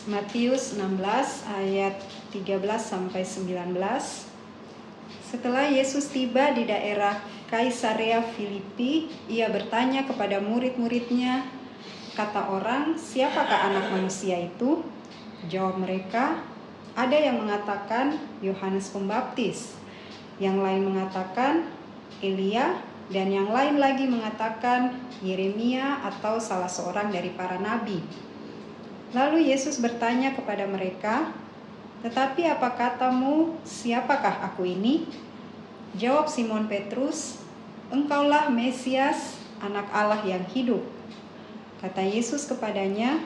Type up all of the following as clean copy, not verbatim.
Matius 16 ayat 13-19. Setelah Yesus tiba di daerah Kaisarea Filipi, ia bertanya kepada murid-muridnya, "Kata orang, siapakah anak manusia itu?" Jawab mereka, "Ada yang mengatakan Yohanes Pembaptis, yang lain mengatakan Elia, dan yang lain lagi mengatakan Yeremia atau salah seorang dari para nabi." Lalu Yesus bertanya kepada mereka, "Tetapi apa katamu, siapakah aku ini?" Jawab Simon Petrus, "Engkaulah Mesias, anak Allah yang hidup." Kata Yesus kepadanya,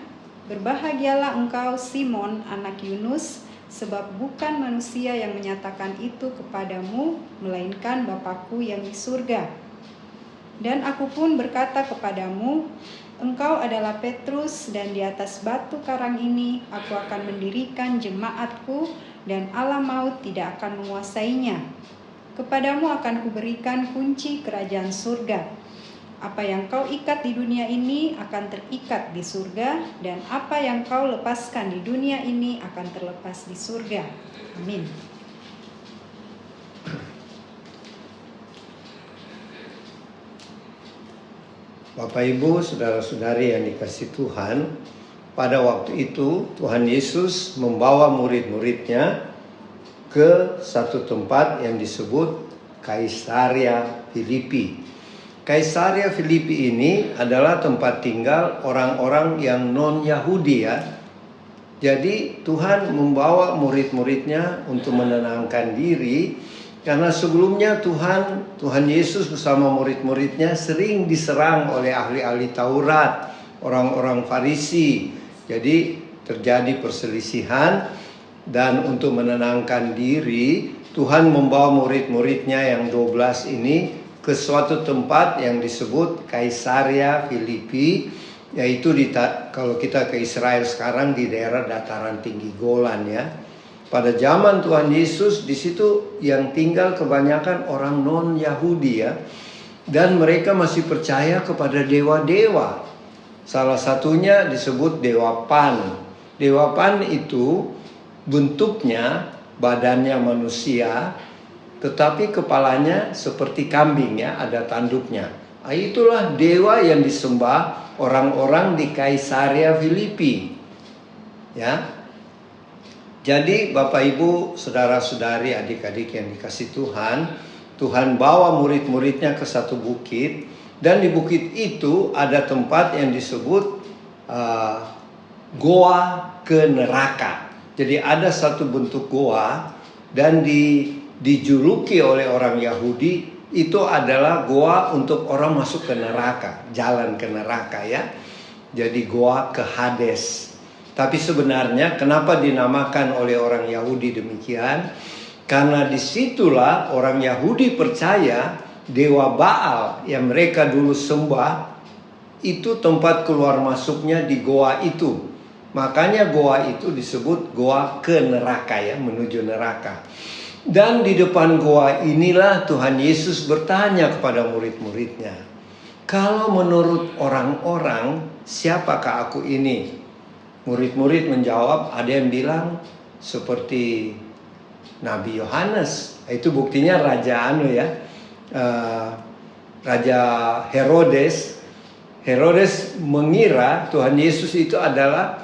"Berbahagialah engkau Simon, anak Yunus, sebab bukan manusia yang menyatakan itu kepadamu, melainkan Bapa-Ku yang di surga. Dan aku pun berkata kepadamu, engkau adalah Petrus, dan di atas batu karang ini aku akan mendirikan jemaatku, dan alam maut tidak akan menguasainya. Kepadamu akan kuberikan kunci kerajaan surga. Apa yang kau ikat di dunia ini akan terikat di surga, dan apa yang kau lepaskan di dunia ini akan terlepas di surga." Amin. Bapak Ibu, saudara-saudari yang dikasihi Tuhan, pada waktu itu Tuhan Yesus membawa murid-muridnya ke satu tempat yang disebut Kaisarea Filipi. Kaisarea Filipi ini adalah tempat tinggal orang-orang yang non-Yahudi ya. Jadi Tuhan membawa murid-muridnya untuk menenangkan diri, karena sebelumnya Tuhan Yesus bersama murid-muridnya sering diserang oleh ahli-ahli Taurat, orang-orang Farisi. Jadi terjadi perselisihan, dan untuk menenangkan diri Tuhan membawa murid-muridnya yang 12 ini ke suatu tempat yang disebut Kaisarea Filipi, yaitu kalau kita ke Israel sekarang di daerah dataran tinggi Golan ya. Pada zaman Tuhan Yesus di situ yang tinggal kebanyakan orang non-Yahudi ya, dan mereka masih percaya kepada dewa-dewa. Salah satunya disebut Dewa Pan. Dewa Pan itu bentuknya badannya manusia, tetapi kepalanya seperti kambing ya, ada tanduknya. Itulah dewa yang disembah orang-orang di Kaisarea Filipi. Ya. Jadi Bapak Ibu, saudara-saudari, adik-adik yang dikasihi Tuhan, Tuhan bawa murid-muridnya ke satu bukit, dan di bukit itu ada tempat yang disebut goa ke neraka. Jadi ada satu bentuk goa, dan dijuluki oleh orang Yahudi itu adalah goa untuk orang masuk ke neraka, jalan ke neraka ya. Jadi goa ke Hades. Tapi sebenarnya kenapa dinamakan oleh orang Yahudi demikian? Karena disitulah orang Yahudi percaya dewa Baal yang mereka dulu sembah itu tempat keluar masuknya di goa itu. Makanya goa itu disebut goa ke neraka ya, menuju neraka. Dan di depan goa inilah Tuhan Yesus bertanya kepada murid-muridnya, "Kalau menurut orang-orang, siapakah aku ini?" Murid-murid menjawab, ada yang bilang seperti Nabi Yohanes. Itu buktinya Raja Herodes. Herodes mengira Tuhan Yesus itu adalah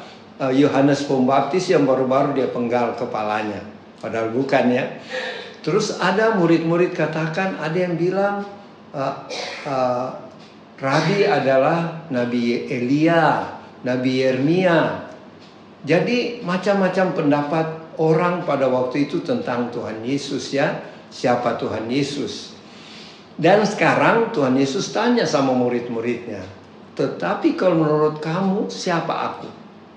Yohanes Pembaptis yang baru-baru dia penggal kepalanya. Padahal bukan ya. Terus ada murid-murid katakan, ada yang bilang Rabi adalah Nabi Elia, Nabi Yeremia. Jadi macam-macam pendapat orang pada waktu itu tentang Tuhan Yesus ya. Siapa Tuhan Yesus? Dan sekarang Tuhan Yesus tanya sama murid-muridnya, "Tetapi kalau menurut kamu, siapa aku?"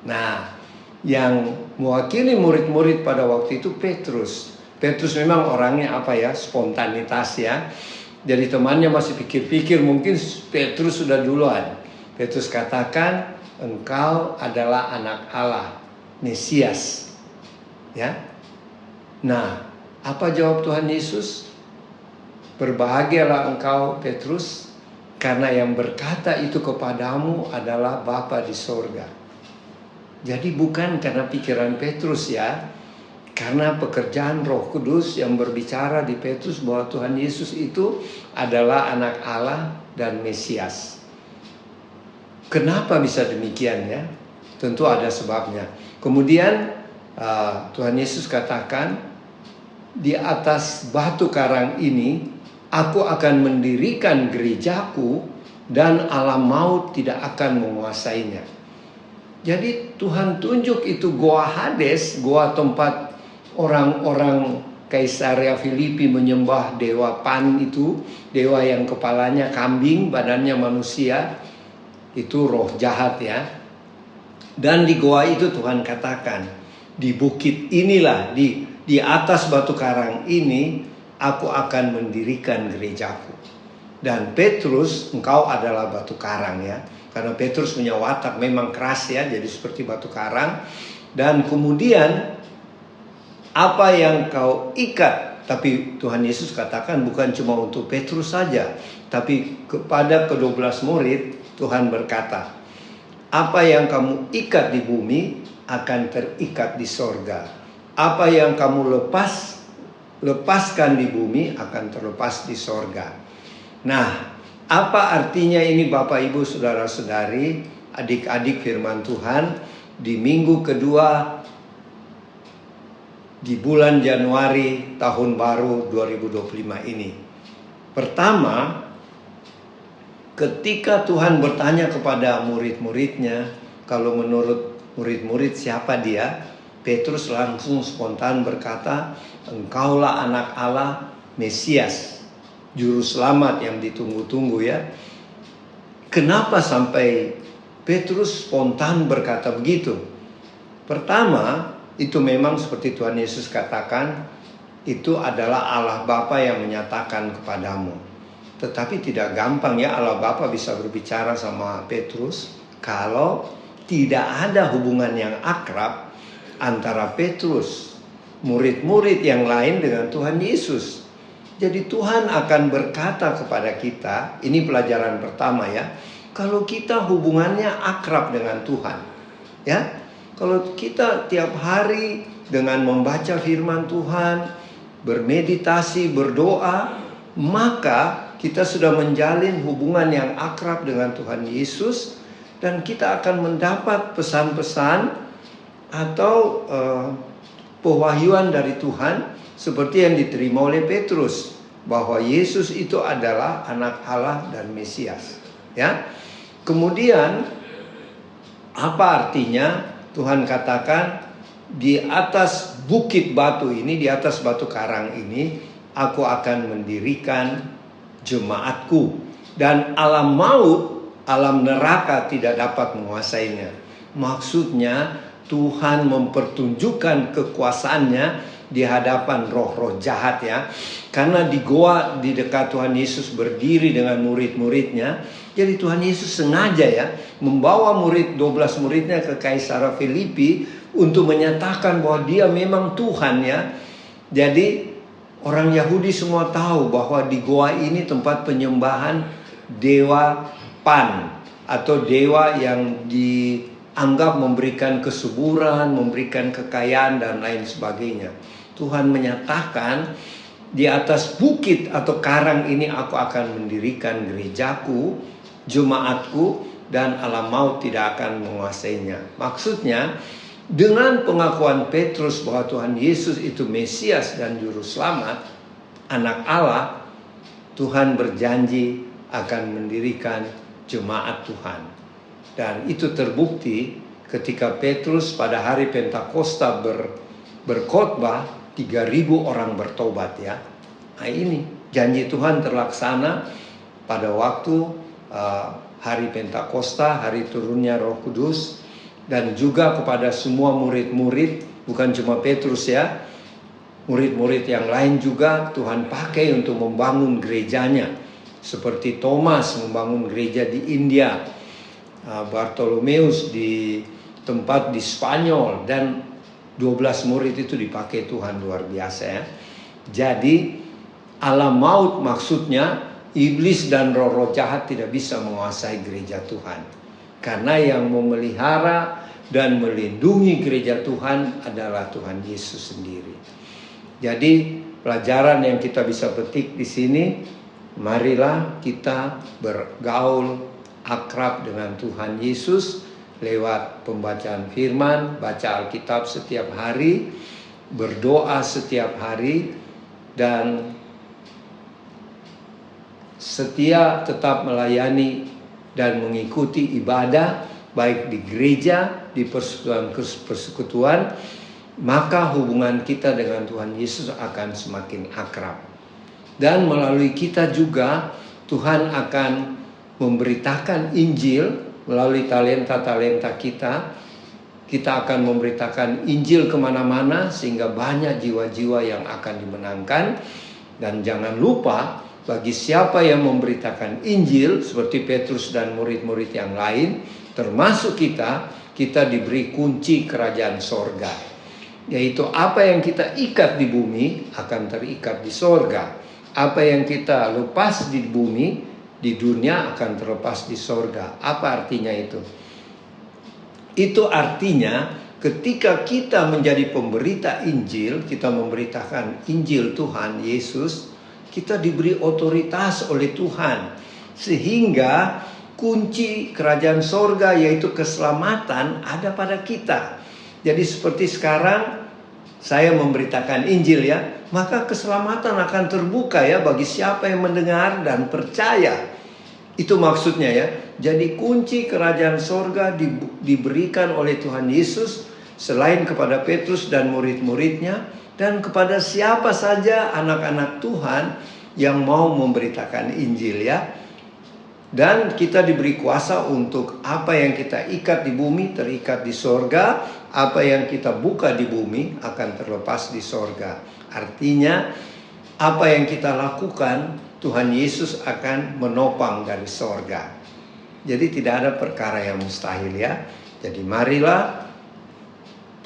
Nah, yang mewakili murid-murid pada waktu itu Petrus. Petrus memang orangnya spontanitas ya. Jadi temannya masih pikir-pikir, mungkin Petrus sudah duluan. Petrus katakan, "Engkau adalah anak Allah, Mesias." Ya. Nah, apa jawab Tuhan Yesus? "Berbahagialah engkau Petrus, karena yang berkata itu kepadamu adalah Bapa di sorga." Jadi bukan karena pikiran Petrus ya, karena pekerjaan Roh Kudus yang berbicara di Petrus bahwa Tuhan Yesus itu adalah anak Allah dan Mesias. Kenapa bisa demikian ya? Tentu ada sebabnya. Kemudian Tuhan Yesus katakan, di atas batu karang ini aku akan mendirikan gerejaku dan alam maut tidak akan menguasainya. Jadi Tuhan tunjuk itu goa Hades, goa tempat orang-orang Kaisarea Filipi menyembah dewa Pan itu, dewa yang kepalanya kambing, badannya manusia, itu roh jahat ya. Dan di goa itu Tuhan katakan, di bukit inilah, di atas batu karang ini aku akan mendirikan gerejaku. Dan Petrus, engkau adalah batu karang ya. Karena Petrus punya watak memang keras ya, jadi seperti batu karang. Dan kemudian apa yang kau ikat, tapi Tuhan Yesus katakan bukan cuma untuk Petrus saja, tapi kepada ke-12 murid Tuhan berkata, apa yang kamu ikat di bumi akan terikat di sorga. Apa yang kamu lepaskan di bumi akan terlepas di sorga. Nah, apa artinya ini Bapak Ibu Saudara-saudari, adik-adik firman Tuhan di minggu kedua di bulan Januari tahun baru 2025 ini? Pertama, ketika Tuhan bertanya kepada murid-muridnya, kalau menurut murid-murid siapa dia? Petrus langsung spontan berkata, engkaulah anak Allah, Mesias, juru selamat yang ditunggu-tunggu ya. Kenapa sampai Petrus spontan berkata begitu? Pertama, itu memang seperti Tuhan Yesus katakan, itu adalah Allah Bapa yang menyatakan kepadamu. Tetapi tidak gampang ya Allah Bapa bisa berbicara sama Petrus kalau tidak ada hubungan yang akrab antara Petrus, murid-murid yang lain dengan Tuhan Yesus. Jadi Tuhan akan berkata kepada kita, ini pelajaran pertama ya, kalau kita hubungannya akrab dengan Tuhan. Ya, kalau kita tiap hari dengan membaca firman Tuhan, bermeditasi, berdoa, maka kita sudah menjalin hubungan yang akrab dengan Tuhan Yesus, dan kita akan mendapat pesan-pesan atau pewahyuan dari Tuhan seperti yang diterima oleh Petrus, bahwa Yesus itu adalah anak Allah dan Mesias ya. Kemudian apa artinya Tuhan katakan, di atas bukit batu ini, di atas batu karang ini aku akan mendirikan jemaatku, dan alam maut, alam neraka tidak dapat menguasainya. Maksudnya Tuhan mempertunjukkan kekuasaannya di hadapan roh-roh jahat ya. Karena di goa di dekat Tuhan Yesus berdiri dengan murid-muridnya, jadi Tuhan Yesus sengaja ya membawa 12 muridnya ke Kaisarea Filipi untuk menyatakan bahwa dia memang Tuhan ya. Jadi orang Yahudi semua tahu bahwa di goa ini tempat penyembahan dewa Pan, atau dewa yang dianggap memberikan kesuburan, memberikan kekayaan dan lain sebagainya. Tuhan menyatakan, di atas bukit atau karang ini aku akan mendirikan gerejaku, jemaatku, dan alam maut tidak akan menguasainya. Maksudnya, dengan pengakuan Petrus bahwa Tuhan Yesus itu Mesias dan Juru Selamat, anak Allah, Tuhan berjanji akan mendirikan jemaat Tuhan. Dan itu terbukti ketika Petrus pada hari Pentakosta berkhotbah, 3.000 orang bertobat ya. Nah ini janji Tuhan terlaksana pada waktu hari Pentakosta, hari turunnya Roh Kudus. Dan juga kepada semua murid-murid, bukan cuma Petrus ya, murid-murid yang lain juga Tuhan pakai untuk membangun gerejanya. Seperti Thomas membangun gereja di India, Bartolomeus di tempat di Spanyol, dan 12 murid itu dipakai Tuhan luar biasa ya. Jadi alam maut maksudnya iblis dan roh-roh jahat tidak bisa menguasai gereja Tuhan. Karena yang memelihara dan melindungi gereja Tuhan adalah Tuhan Yesus sendiri. Jadi pelajaran yang kita bisa petik di sini, marilah kita bergaul akrab dengan Tuhan Yesus lewat pembacaan firman, baca Alkitab setiap hari, berdoa setiap hari, dan setia tetap melayani dan mengikuti ibadah baik di gereja, di persekutuan, maka hubungan kita dengan Tuhan Yesus akan semakin akrab. Dan melalui kita juga Tuhan akan memberitakan Injil melalui talenta-talenta kita. Kita akan memberitakan Injil kemana-mana sehingga banyak jiwa-jiwa yang akan dimenangkan. Dan jangan lupa, bagi siapa yang memberitakan Injil seperti Petrus dan murid-murid yang lain, termasuk kita diberi kunci kerajaan sorga. Yaitu apa yang kita ikat di bumi akan terikat di sorga. Apa yang kita lepas di bumi, di dunia akan terlepas di sorga. Apa artinya itu? Itu artinya ketika kita menjadi pemberita Injil, kita memberitakan Injil Tuhan Yesus, kita diberi otoritas oleh Tuhan. Sehingga kunci kerajaan sorga yaitu keselamatan ada pada kita. Jadi seperti sekarang saya memberitakan Injil ya, maka keselamatan akan terbuka ya bagi siapa yang mendengar dan percaya. Itu maksudnya ya. Jadi kunci kerajaan sorga diberikan oleh Tuhan Yesus selain kepada Petrus dan murid-muridnya, dan kepada siapa saja anak-anak Tuhan yang mau memberitakan Injil ya. Dan kita diberi kuasa untuk apa yang kita ikat di bumi terikat di sorga, apa yang kita buka di bumi akan terlepas di sorga. Artinya apa yang kita lakukan Tuhan Yesus akan menopang dari sorga. Jadi tidak ada perkara yang mustahil ya. Jadi marilah,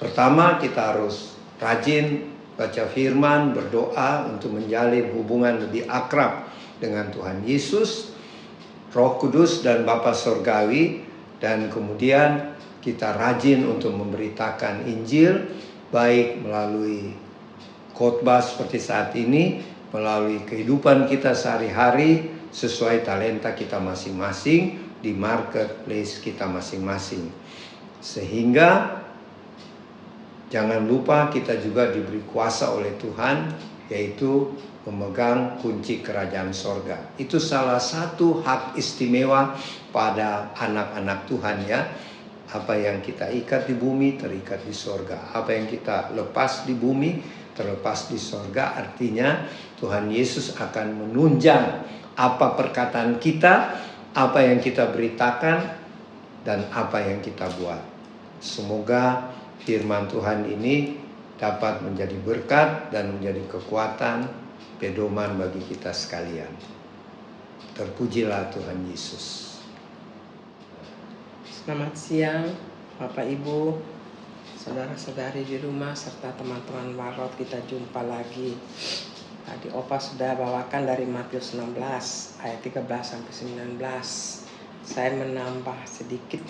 pertama kita harus rajin baca firman, berdoa untuk menjalin hubungan lebih akrab dengan Tuhan Yesus, Roh Kudus dan Bapa Sorgawi. Dan kemudian kita rajin untuk memberitakan Injil, baik melalui khotbah seperti saat ini, melalui kehidupan kita sehari-hari sesuai talenta kita masing-masing di marketplace kita masing-masing. Sehingga jangan lupa kita juga diberi kuasa oleh Tuhan, yaitu memegang kunci kerajaan sorga. Itu salah satu hak istimewa pada anak-anak Tuhan ya. Apa yang kita ikat di bumi terikat di sorga. Apa yang kita lepas di bumi terlepas di sorga. Artinya Tuhan Yesus akan menunjang apa perkataan kita, apa yang kita beritakan, dan apa yang kita buat. Semoga firman Tuhan ini dapat menjadi berkat dan menjadi kekuatan, pedoman bagi kita sekalian. Terpujilah Tuhan Yesus. Selamat siang Bapak Ibu, saudara-saudari di rumah serta teman-teman Warot. Kita jumpa lagi. Tadi Opa sudah bawakan dari Matius 16 ayat 13 sampai 19. Saya menambah sedikit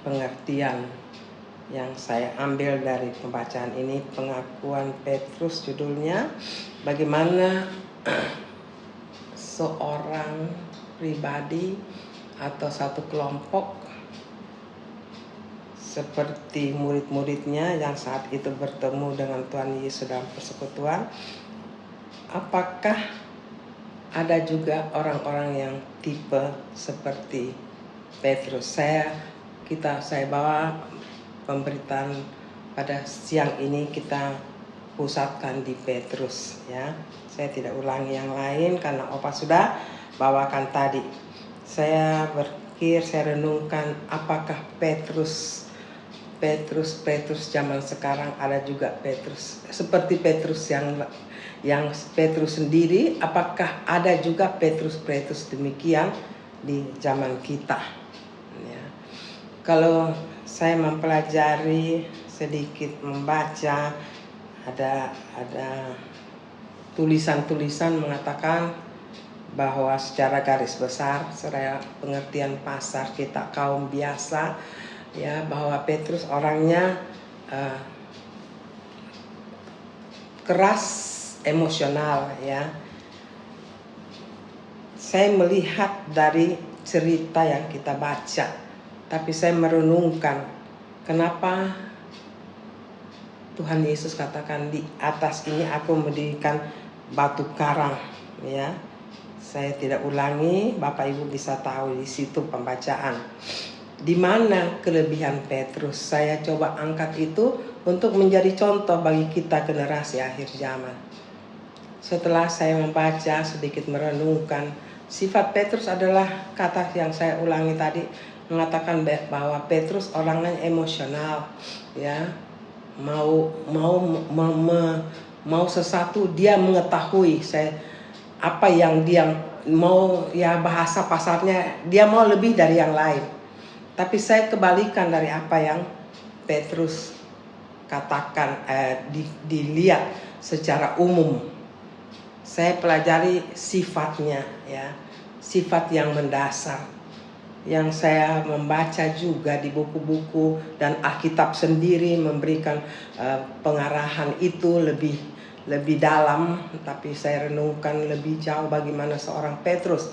pengertian yang saya ambil dari pembacaan ini, pengakuan Petrus judulnya, bagaimana seorang pribadi atau satu kelompok seperti murid-muridnya yang saat itu bertemu dengan Tuhan Yesus dalam persekutuan, apakah ada juga orang-orang yang tipe seperti Petrus? Saya bawa pemberitaan pada siang ini kita pusatkan di Petrus ya. Saya tidak ulangi yang lain karena Opa sudah bawakan tadi. Saya berpikir, saya renungkan, apakah Petrus zaman sekarang ada juga Petrus seperti Petrus yang Petrus sendiri, apakah ada juga Petrus demikian di zaman kita ya. Kalau saya mempelajari sedikit, membaca, ada tulisan-tulisan mengatakan bahwa secara garis besar, secara pengertian pasar kita kaum biasa, ya, bahwa Petrus orangnya keras emosional, ya. Saya melihat dari cerita yang kita baca, tapi saya merenungkan kenapa Tuhan Yesus katakan di atas ini aku mendirikan batu karang, ya. Saya tidak ulangi, Bapak Ibu bisa tahu di situ pembacaan. Di mana kelebihan Petrus? Saya coba angkat itu untuk menjadi contoh bagi kita generasi akhir zaman. Setelah saya membaca, sedikit merenungkan, sifat Petrus adalah kata yang saya ulangi tadi, mengatakan bahwa Petrus orangnya emosional, ya. Mau sesuatu dia mengetahui apa yang dia mau, ya, bahasa pasarnya dia mau lebih dari yang lain. Tapi saya kebalikan dari apa yang Petrus katakan, dilihat secara umum. Saya pelajari sifatnya, ya, sifat yang mendasar, yang saya membaca juga di buku-buku dan Alkitab sendiri memberikan pengarahan itu lebih dalam, tapi saya renungkan lebih jauh bagaimana seorang Petrus.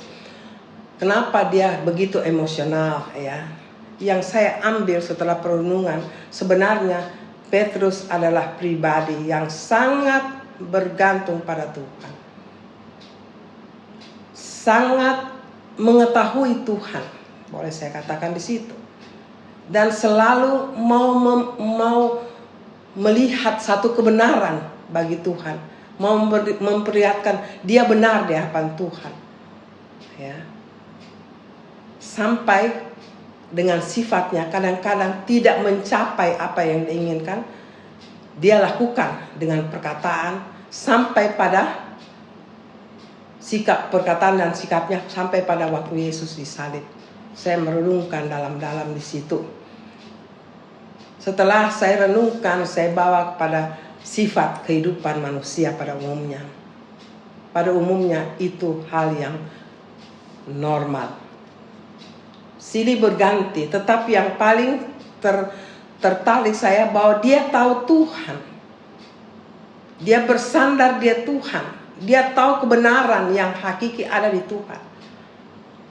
Kenapa dia begitu emosional, ya? Yang saya ambil setelah perenungan, sebenarnya Petrus adalah pribadi yang sangat bergantung pada Tuhan. Sangat mengetahui Tuhan, boleh saya katakan di situ. Dan selalu mau melihat satu kebenaran bagi Tuhan, mau memperlihatkan dia benar di hadapan Tuhan, ya. Sampai dengan sifatnya kadang-kadang tidak mencapai apa yang diinginkan, dia lakukan dengan perkataan, sampai pada sikap, perkataan dan sikapnya sampai pada waktu Yesus disalib. Saya merenungkan dalam-dalam di situ. Setelah saya renungkan, saya bawa kepada sifat kehidupan manusia pada umumnya. Pada umumnya itu hal yang normal. Silih berganti, tetapi yang paling tertarik saya bahwa dia tahu Tuhan. Dia bersandar dia Tuhan. Dia tahu kebenaran yang hakiki ada di Tuhan.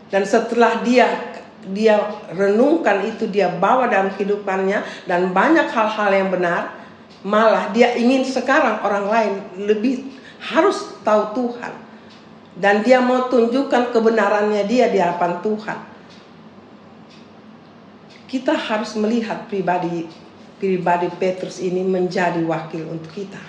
Dan setelah dia renungkan itu, dia bawa dalam kehidupannya, dan banyak hal-hal yang benar, malah dia ingin sekarang orang lain lebih harus tahu Tuhan. Dan dia mau tunjukkan kebenarannya dia di hadapan Tuhan. Kita harus melihat pribadi Petrus ini menjadi wakil untuk kita.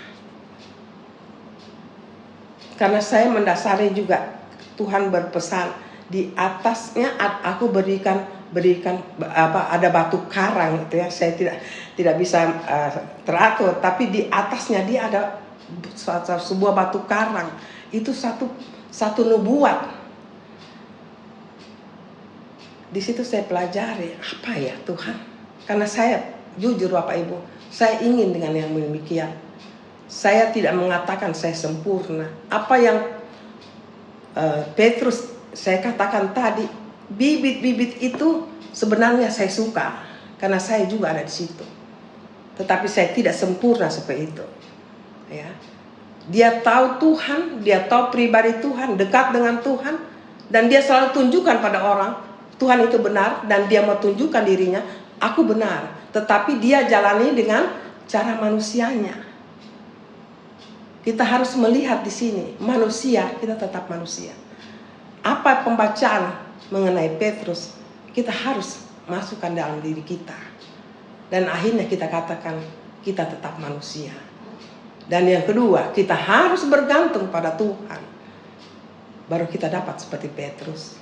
Karena saya mendasari juga Tuhan berpesan, di atasnya aku berikan ada batu karang itu, ya. Saya tidak bisa teratur, tapi di atasnya dia ada sebuah batu karang. Itu satu nubuat. Di situ saya pelajari, apa ya Tuhan? Karena saya jujur Bapak Ibu, saya ingin dengan yang demikian. Saya tidak mengatakan saya sempurna. Apa yang Petrus saya katakan tadi, bibit-bibit itu sebenarnya saya suka, karena saya juga ada di situ. Tetapi saya tidak sempurna seperti itu, ya. Dia tahu Tuhan, dia tahu pribadi Tuhan, dekat dengan Tuhan, dan dia selalu tunjukkan pada orang Tuhan itu benar, dan dia mau tunjukkan dirinya, aku benar. Tetapi dia jalani dengan cara manusianya. Kita harus melihat di sini, manusia, kita tetap manusia. Apa pembacaan mengenai Petrus, kita harus masukkan dalam diri kita. Dan akhirnya kita katakan, kita tetap manusia. Dan yang kedua, kita harus bergantung pada Tuhan. Baru kita dapat seperti Petrus.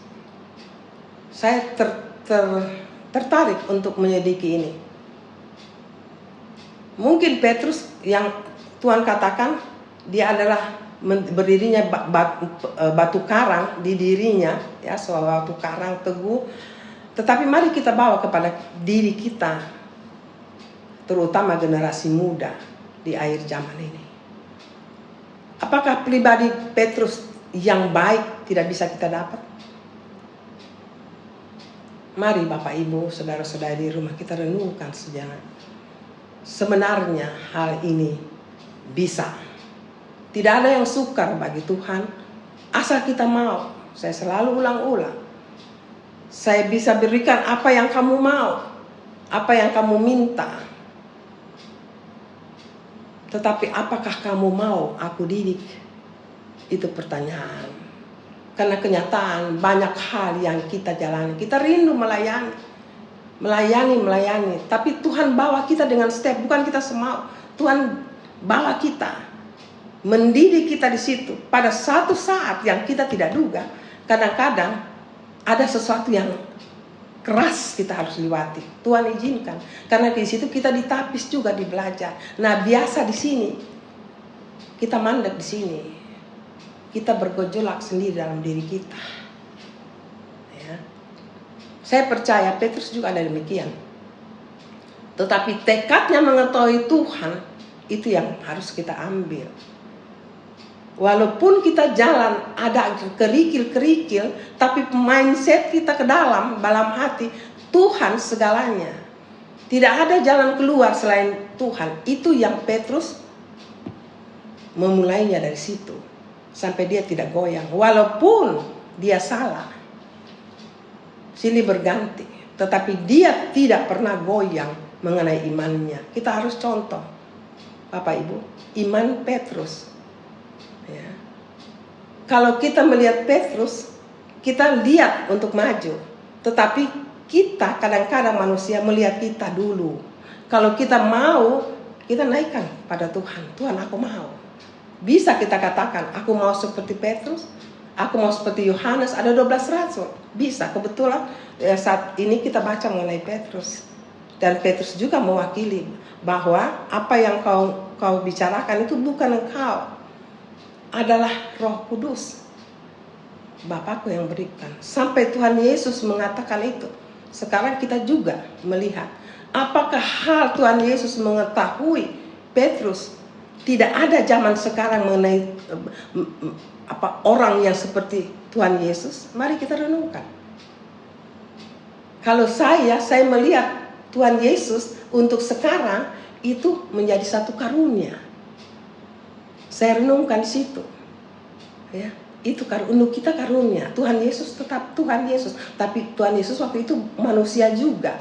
Saya tertarik untuk menyelidiki ini. Mungkin Petrus yang Tuhan katakan, dia adalah berdirinya batu karang di dirinya, ya, suatu batu karang teguh. Tetapi mari kita bawa kepada diri kita, terutama generasi muda di akhir zaman ini. Apakah pribadi Petrus yang baik tidak bisa kita dapat? Mari Bapak Ibu, saudara-saudari di rumah, kita renungkan sejenak. Sebenarnya hal ini bisa. Tidak ada yang sukar bagi Tuhan, asal kita mau. Saya selalu ulang-ulang. Saya bisa berikan apa yang kamu mau, apa yang kamu minta. Tetapi apakah kamu mau aku didik? Itu pertanyaan. Karena kenyataan banyak hal yang kita jalani. Kita rindu melayani. Tapi Tuhan bawa kita dengan step, bukan kita semau. Tuhan bawa kita, mendidik kita di situ. Pada satu saat yang kita tidak duga, kadang-kadang ada sesuatu yang keras kita harus lewati. Tuhan izinkan, karena di situ kita ditapis juga, di belajar. Nah, biasa di sini kita mandek, di sini kita bergejolak sendiri dalam diri kita. Ya. Saya percaya Petrus juga ada demikian. Tetapi tekadnya mengetahui Tuhan itu yang harus kita ambil. Walaupun kita jalan ada kerikil-kerikil, tapi mindset kita ke dalam hati, Tuhan segalanya. Tidak ada jalan keluar selain Tuhan. Itu yang Petrus memulainya dari situ. Sampai dia tidak goyang. Walaupun dia salah, silih berganti. Tetapi dia tidak pernah goyang mengenai imannya. Kita harus contoh, Bapak Ibu, iman Petrus. Ya. Kalau kita melihat Petrus, kita lihat untuk maju. Tetapi kita kadang-kadang manusia melihat kita dulu. Kalau kita mau, kita naikkan pada Tuhan. Tuhan, aku mau. Bisa kita katakan, aku mau seperti Petrus, aku mau seperti Yohanes, ada 12 rasul. Bisa, kebetulan saat ini kita baca mengenai Petrus. Dan Petrus juga mewakili bahwa apa yang kau bicarakan itu bukan engkau, adalah Roh Kudus, Bapakku yang berikan. Sampai Tuhan Yesus mengatakan itu. Sekarang kita juga melihat, apakah hal Tuhan Yesus mengetahui Petrus? Tidak ada zaman sekarang mengenai orang yang seperti Tuhan Yesus. Mari kita renungkan. Kalau saya melihat Tuhan Yesus untuk sekarang itu menjadi satu karunia. Saya renungkan di situ. Ya, itu untuk kita karunia. Tuhan Yesus tetap Tuhan Yesus, tapi Tuhan Yesus waktu itu manusia juga.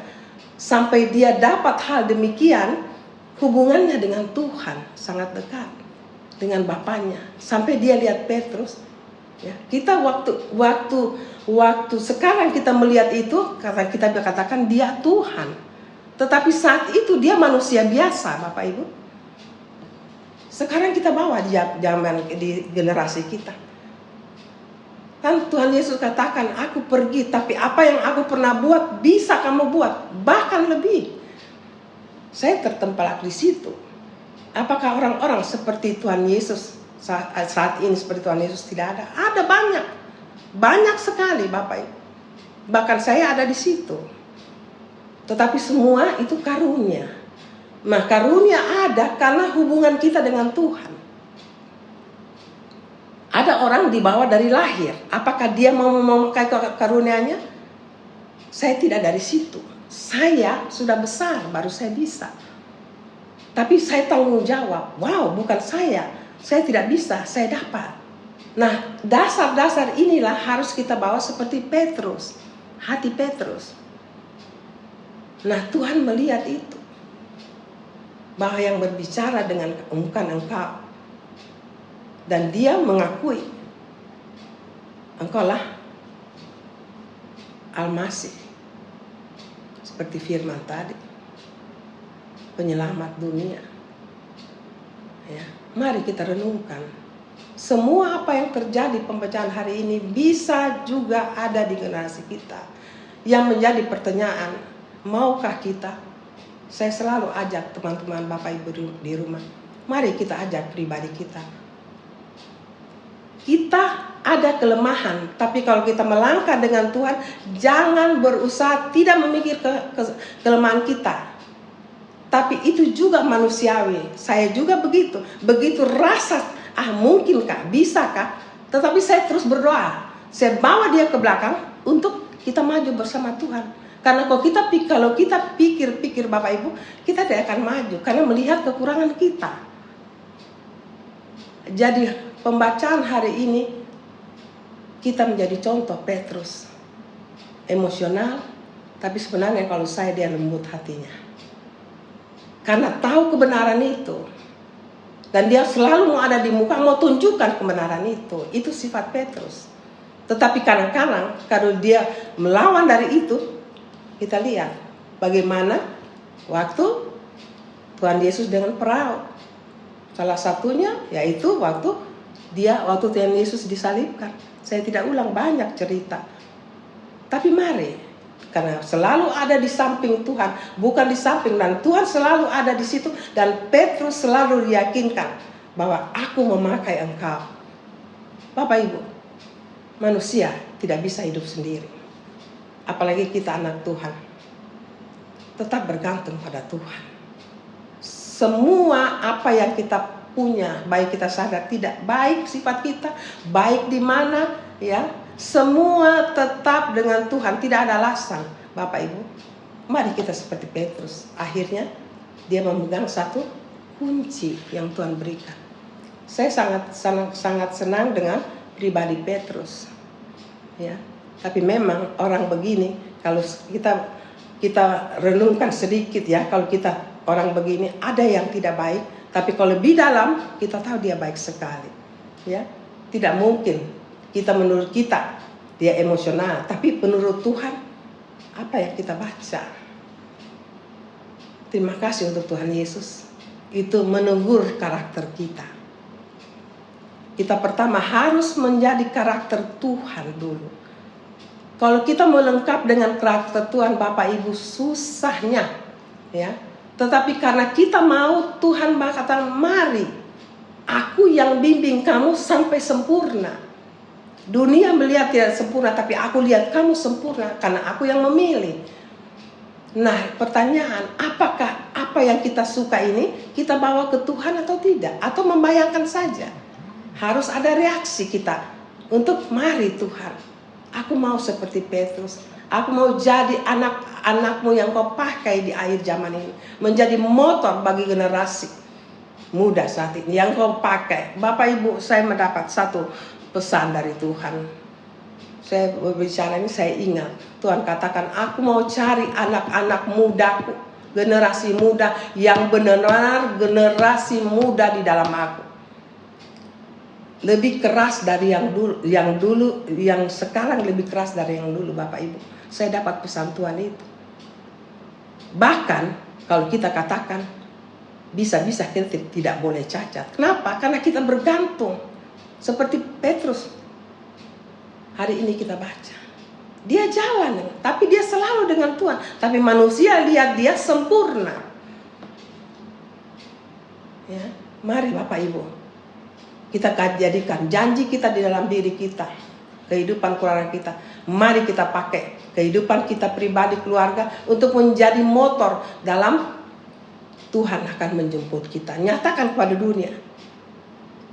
Sampai dia dapat hal demikian, hubungannya dengan Tuhan sangat dekat dengan Bapaknya. Sampai dia lihat Petrus. Ya, kita waktu sekarang kita melihat itu, karena kita katakan dia Tuhan. Tetapi saat itu dia manusia biasa, Bapak Ibu. Sekarang kita bawa di generasi kita. Kan Tuhan Yesus katakan, aku pergi, tapi apa yang aku pernah buat bisa kamu buat, bahkan lebih. Saya tertempelak di situ. Apakah orang-orang seperti Tuhan Yesus saat ini seperti Tuhan Yesus? Tidak ada. Ada banyak sekali, Bapak Ibu. Bahkan saya ada di situ. Tetapi semua itu karunia. Nah, karunia ada karena hubungan kita dengan Tuhan. Ada orang dibawa dari lahir. Apakah dia mau memakai karunia-Nya? Saya tidak dari situ. Saya sudah besar, baru saya bisa. Tapi saya tanggung jawab. Wow, bukan saya. Saya tidak bisa, saya dapat. Nah, dasar-dasar inilah harus kita bawa seperti Petrus. Hati Petrus. Nah, Tuhan melihat itu. Bahwa yang berbicara dengan bukan engkau. Dan dia mengakui, engkaulah Al-Masih. Seperti firman tadi, penyelamat dunia. Ya, mari kita renungkan. Semua apa yang terjadi pembacaan hari ini bisa juga ada di generasi kita. Yang menjadi pertanyaan, maukah kita? Saya selalu ajak teman-teman Bapak Ibu di rumah, mari kita ajak pribadi kita. Kita ada kelemahan, tapi kalau kita melangkah dengan Tuhan, jangan berusaha tidak memikir kelemahan kita. Tapi itu juga manusiawi. Saya juga begitu. Begitu rasa, mungkinkah, bisakah? Tetapi saya terus berdoa. Saya bawa dia ke belakang untuk kita maju bersama Tuhan. Karena kalau kita pikir Bapak Ibu, kita tidak akan maju karena melihat kekurangan kita. Jadi pembacaan hari ini kita menjadi contoh Petrus. Emosional, tapi sebenarnya kalau dia lembut hatinya. Karena tahu kebenaran itu. Dan dia selalu mau ada di muka, mau tunjukkan kebenaran itu. Itu sifat Petrus. Tetapi kadang-kadang kalau dia melawan dari itu, kita lihat bagaimana waktu Tuhan Yesus dengan perahu. Salah satunya yaitu waktu Tuhan Yesus disalibkan. Saya tidak ulang banyak cerita. Tapi mari, karena selalu ada di samping Tuhan, bukan di samping, dan Tuhan selalu ada di situ, dan Petrus selalu diyakinkan bahwa aku memakai engkau. Bapak Ibu, manusia tidak bisa hidup sendiri. Apalagi kita anak Tuhan. Tetap bergantung pada Tuhan. Semua apa yang kita punya, baik kita sadar tidak baik sifat kita, baik di mana, ya, semua tetap dengan Tuhan, tidak ada alasan. Bapak Ibu, mari kita seperti Petrus. Akhirnya dia memegang satu kunci yang Tuhan berikan. Saya sangat senang dengan pribadi Petrus. Ya, tapi memang orang begini, kalau kita renungkan sedikit ya, kalau kita orang begini ada yang tidak baik, tapi kalau lebih dalam kita tahu dia baik sekali. Ya, tidak mungkin menurut kita dia emosional, tapi menurut Tuhan apa yang kita baca. Terima kasih untuk Tuhan Yesus. Itu menegur karakter kita. Kita pertama harus menjadi karakter Tuhan dulu. Kalau kita mau lengkap dengan karakter Tuhan, Bapak Ibu, susahnya, ya. Tetapi karena kita mau, Tuhan berkata, mari, aku yang bimbing kamu sampai sempurna. Dunia melihat tidak sempurna, tapi aku lihat kamu sempurna karena aku yang memilih. Nah, pertanyaan, apakah apa yang kita suka ini kita bawa ke Tuhan atau tidak? Atau membayangkan saja? Harus ada reaksi kita untuk mari Tuhan, aku mau seperti Petrus. Aku mau jadi anak-anakmu yang kau pakai di akhir zaman ini. Menjadi motor bagi generasi muda saat ini yang kau pakai. Bapak Ibu, saya mendapat satu pesan dari Tuhan. Saya berbicara ini, saya ingat Tuhan katakan, aku mau cari anak-anak mudaku, generasi muda yang benar-benar generasi muda di dalam aku. Lebih keras dari yang dulu, yang sekarang lebih keras dari yang dulu, Bapak Ibu. Saya dapat pesan Tuhan itu. Bahkan kalau kita katakan bisa-bisa kita tidak boleh cacat. Kenapa? Karena kita bergantung. Seperti Petrus. Hari ini kita baca. Dia jalan, tapi dia selalu dengan Tuhan. Tapi manusia lihat dia sempurna. Ya, mari Bapak Ibu. Kita jadikan janji kita di dalam diri kita, kehidupan keluarga kita. Mari kita pakai kehidupan kita pribadi keluarga untuk menjadi motor dalam Tuhan akan menjemput kita. Nyatakan kepada dunia,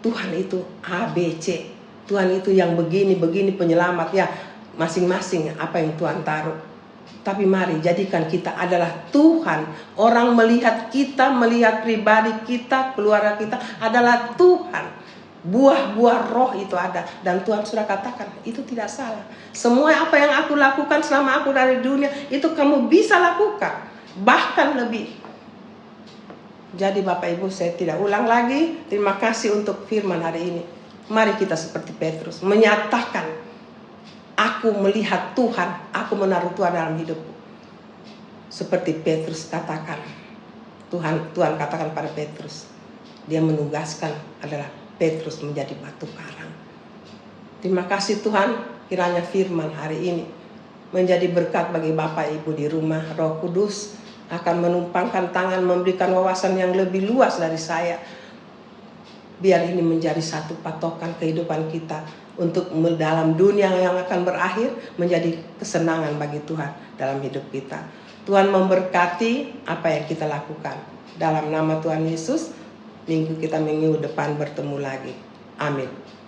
Tuhan itu A, B, C. Tuhan itu yang begini penyelamat ya. Masing-masing apa yang Tuhan taruh. Tapi mari jadikan kita adalah Tuhan. Orang melihat kita, melihat pribadi kita, keluarga kita adalah Tuhan. Buah-buah roh itu ada. Dan Tuhan sudah katakan, itu tidak salah. Semua apa yang aku lakukan selama aku dari dunia, itu kamu bisa lakukan. Bahkan lebih. Jadi Bapak Ibu, saya tidak ulang lagi. Terima kasih untuk firman hari ini. Mari kita seperti Petrus. Menyatakan, aku melihat Tuhan. Aku menaruh Tuhan dalam hidupku. Seperti Petrus katakan. Tuhan katakan pada Petrus. Dia menugaskan adalah Petrus menjadi batu karang. Terima kasih Tuhan, kiranya firman hari ini menjadi berkat bagi Bapak Ibu di rumah. Roh Kudus akan menumpangkan tangan, memberikan wawasan yang lebih luas dari saya. Biar ini menjadi satu patokan kehidupan kita untuk dalam dunia yang akan berakhir menjadi kesenangan bagi Tuhan dalam hidup kita. Tuhan memberkati apa yang kita lakukan. Dalam nama Tuhan Yesus, minggu depan bertemu lagi. Amin.